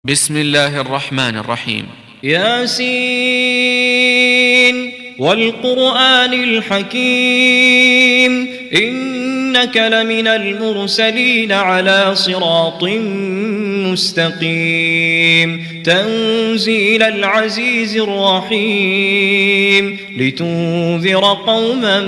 بسم الله الرحمن الرحيم. ياسين والقرآن الحكيم إنك لمن المرسلين على صراط مستقيم تنزيل العزيز الرحيم لتنذر قوما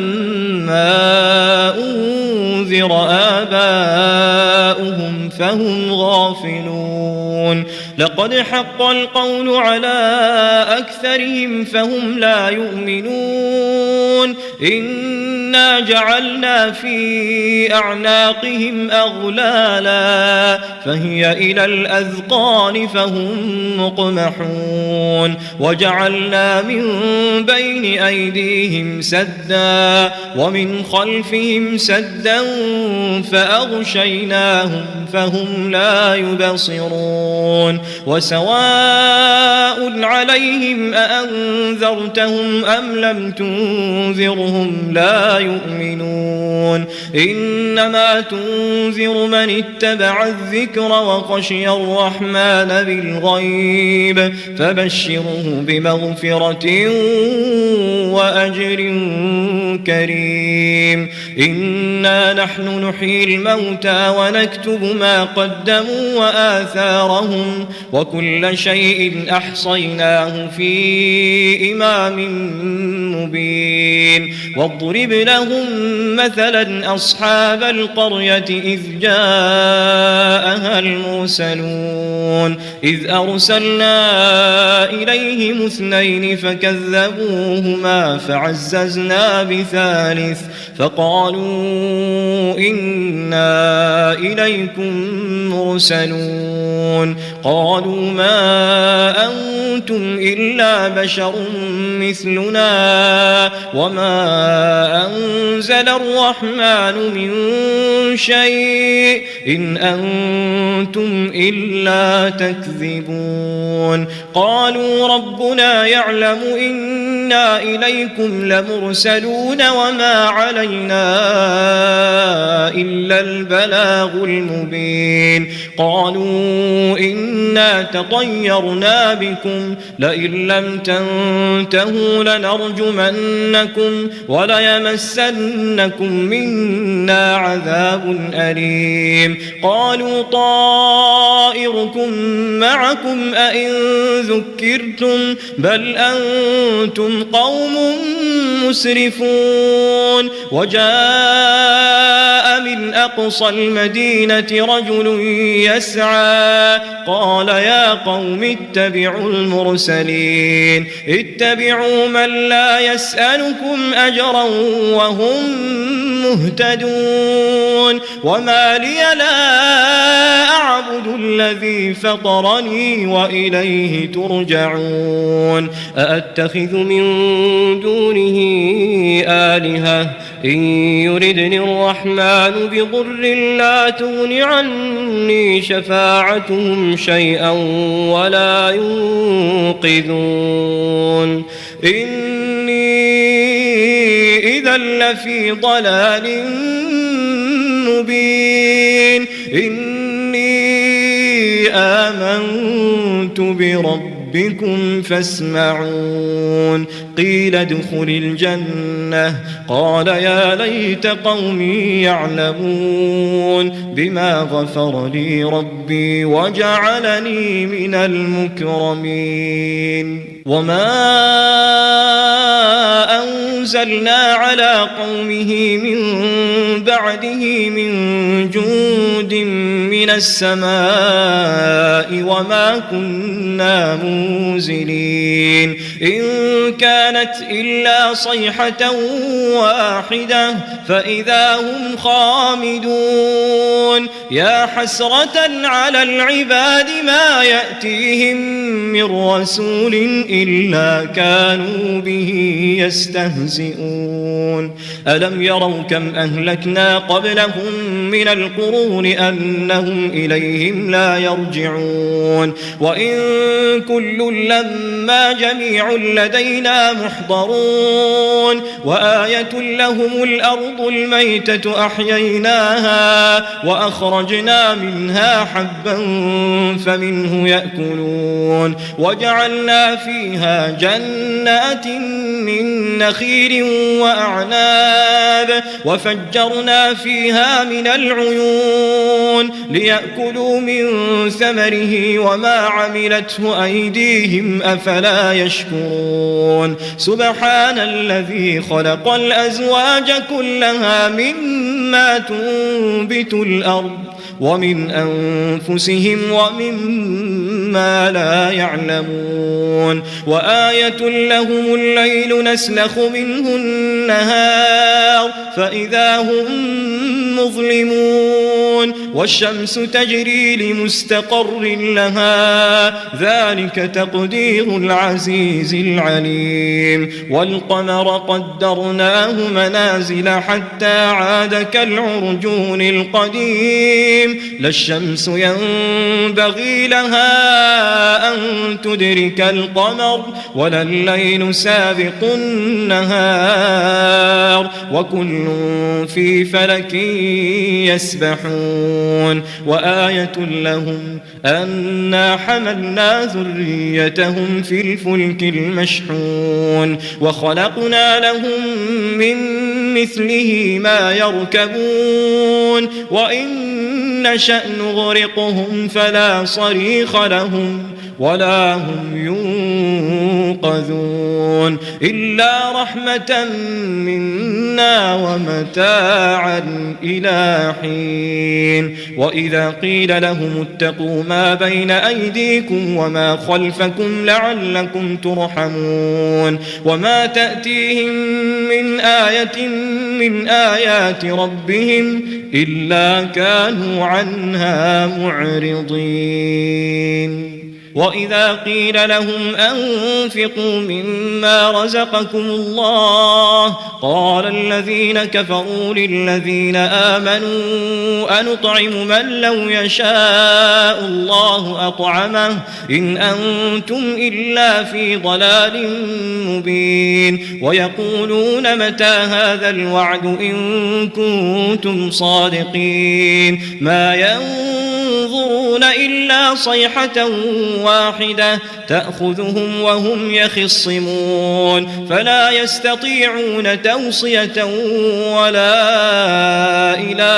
ما أنذر آباؤهم فهم غافلون لقد حق القول على أكثرهم فهم لا يؤمنون إنا جعلنا في أعناقهم أغلالا فهي إلى الأذقان فهم مقمحون وجعلنا من بين أيديهم سدا ومن خلفهم سدا فأغشيناهم فهم لا يبصرون وسواء عليهم أأنذرتهم أم لم تنذرهم لا يؤمنون إنما تنذر من اتبع الذكر وخشي الرحمن بالغيب فبشره بمغفرة وأجر كريم إنا نحن نحيي الموتى ونكتب ما قدموا وآثارهم وكل شيء أحصيناه في إمام مبين واضرب لهم مثلا أصحاب القرية إذ جاءها المرسلون إذ أرسلنا إليهم اثنين فكذبوهما فعززنا بثالث فقالوا إنا إليكم مرسلون قالوا ما أنتم إلا بشر مثلنا وما أنزل الرحمن من شيء إن أنتم إلا تكذبون قالوا ربنا يعلم إنا إليكم لمرسلون وما علينا إلا البلاغ المبين قالوا إنا تطيرنا بكم لئن لم تنتهوا لنرجمنكم وليمسنكم منا عذاب أليم قالوا طائركم معكم أئن ذكرتم بل أنتم قوم مسرفون وجاء من أقصى المدينة رجل يسعى قال يا قوم اتبعوا المرسلين اتبعوا من لا يسألكم أجرا وهم مهتدون وما لي لا أعبد الذي فطرني وإليه ترجعون أأتخذ من دونه آلهة إن يردني الرحمن بضر لا تغن عني شفاعتهم شيئا ولا ينقذون إني إذا لفي ضلال مبين إني آمنت بربكم فاسمعون قيل ادخل الجنة قال يا ليت قومي يعلمون بما غفر لي ربي وجعلني من المكرمين وما أنزلنا على قومه من بعده من جند من السماء وما كنا منزلين إن كانت إلا صيحة واحدة فإذا هم خامدون يا حسرة على العباد ما يأتيهم من رسول إلا كانوا به يستهزئون ألم يروا كم أهلكنا قبلهم من القرون أنهم فهم إليهم لا يرجعون وإن كل لما جميع لدينا محضرون وآية لهم الأرض الميتة أحييناها وأخرجنا منها حبا فمنه يأكلون وجعلنا فيها جنات من نخيل وأعناب وفجرنا فيها من العيون ليأكلوا من ثمره وما عملته أيديهم أفلا يشكرون سبحان الذي خلق الأزواج كلها مما تنبت الأرض ومن أنفسهم ومما لا يعلمون وآية لهم الليل نسلخ منه النهار فإذا هم مظلمون والشمس تجري لمستقر لها ذلك تقدير العزيز العليم والقمر قدرناه منازل حتى عاد كالعرجون القديم لا الشمس ينبغي لها أن تدرك القمر ولا الليل سابق النهار وكل في فلك يسبحون وآية لهم أنا حملنا ذريتهم في الفلك المشحون وخلقنا لهم من مثله ما يركبون وإن نشأ نغرقهم فلا صريخ لهم ولا هم ينقذون إلا رحمة منا ومتاعا إلى حين وإذا قيل لهم اتقوا ما بين أيديكم وما خلفكم لعلكم ترحمون وما تأتيهم من آية من آيات ربهم إلا كانوا عنها معرضين وإذا قيل لهم أنفقوا مما رزقكم الله قال الذين كفروا للذين آمنوا أنطعم من لو يشاء الله أطعمه إن أنتم إلا في ضلال مبين ويقولون متى هذا الوعد إن كنتم صادقين ما ينظرون إلا صيحة واحدة تأخذهم وهم يخصمون فلا يستطيعون توصية ولا إلى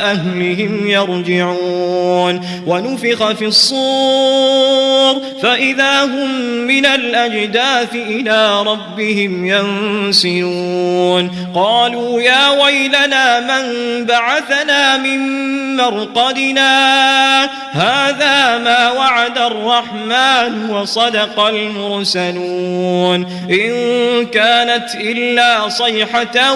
أهلهم يرجعون ونفخ في الصور فإذا هم من الأجداث إلى ربهم ينسلون قالوا يا ويلنا من بعثنا من مرقدنا هذا ما وعد الرحمن وصدق المرسلون إن كانت إلا صيحة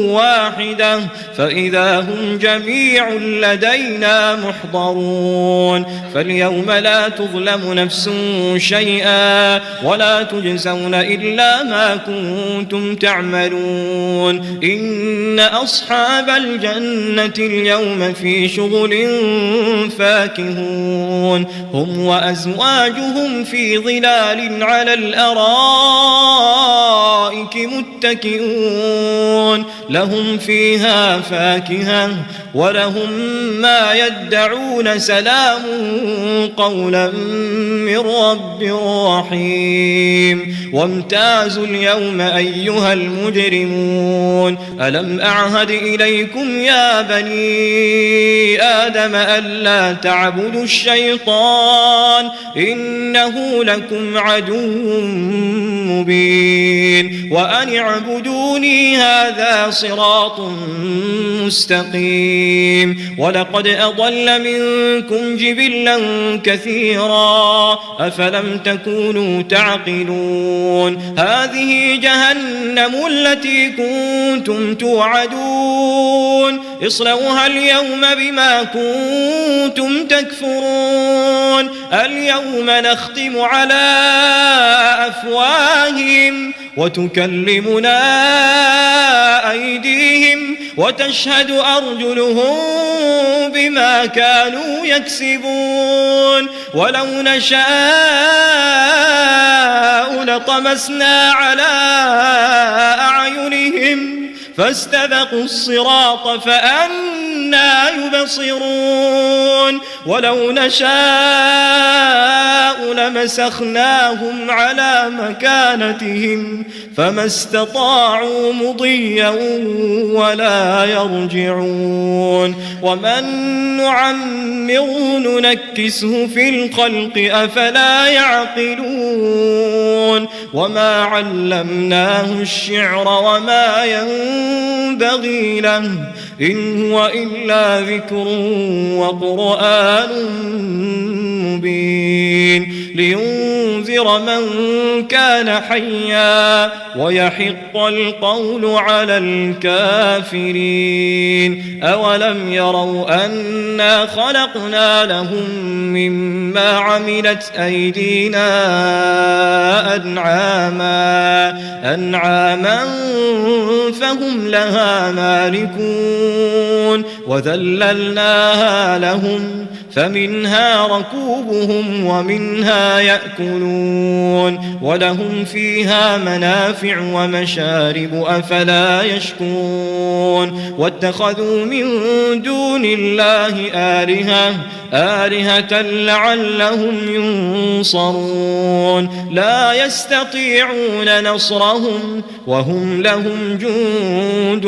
واحدة فإذا هم جميع لدينا محضرون فاليوم لا تظلم نفس شيئا ولا تجزون إلا ما كنتم تعملون إن أصحاب الجنة اليوم في شغل فاكهون هم وأزواجهم في ظلال على الأرائك متكئون لهم فيها فاكهة ولهم ما يدعون سلام قولا من رب رحيم وامتازوا اليوم أيها المجرمون ألم أعهد إليكم يا بني آدم ألا تعبدوا الشيطان إنه لكم عدو مبين وأن اعبدوني هذا صراط مستقيم ولقد أضل منكم جبلا كثيرا أفلم تكونوا تعقلون هذه جهنم التي كنتم توعدون اصلوها اليوم بما كنتم تكفرون اليوم نختم على أفواههم وتكلمنا أيديهم وتشهد أرجلهم بما كانوا يكسبون ولو نشاء لطمسنا على أعينهم فاستبقوا الصراط فأنى يبصرون ولو نشاء لمسخناهم على مكانتهم فما استطاعوا مضيا ولا يرجعون ومن نعمره ننكسه في الخلق أفلا يعقلون وما علمناه الشعر وما ينبغي له إن هو إلا ذكر وقرآن مبين لينذر من كان حيا ويحق القول على الكافرين أولم يروا أنا خلقنا لهم مما عملت أيدينا أنعاما فهم لها مالكون وذللناها لهم فمنها ركوبهم ومنها يأكلون ولهم فيها منافع ومشارب أفلا يشكرون واتخذوا من دون الله آلهة لعلهم ينصرون لا يستطيعون نصرهم وهم لهم جند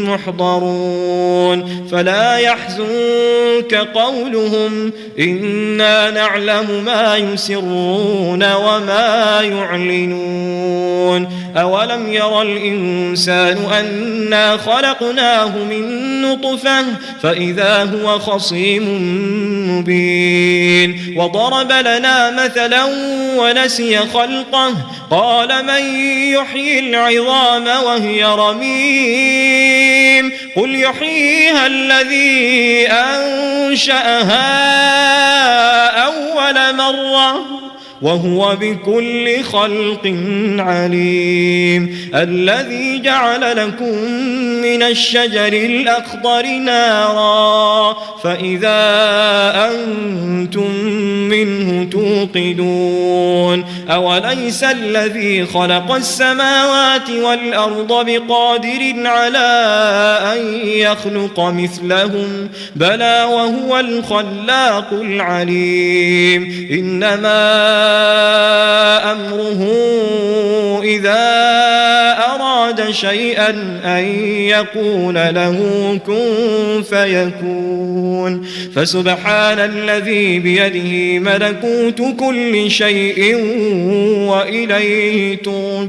محضرون فلا يحزنك قولهم إنا نعلم ما يسرون وما يعلنون أولم ير الإنسان أنا خلقناه من نطفة فإذا هو خصيم مبين وضرب لنا مثلا ونسي خلقه قال من يحيي العظام وهي رميم قل يحييها الذي أنشأها أول مرة وهو بكل خلق عليم الذي جعل لكم من الشجر الأخضر نارا فإذا أنتم منه توقدون أوليس الذي خلق السماوات والأرض بقادر على أن يخلق مثلهم بلى وهو الخلاق العليم إنما أمره إذا أراد شيئا أن يقول له كن فيكون فسبحان الذي بيده ملكوت كل شيء وإليه ترجعون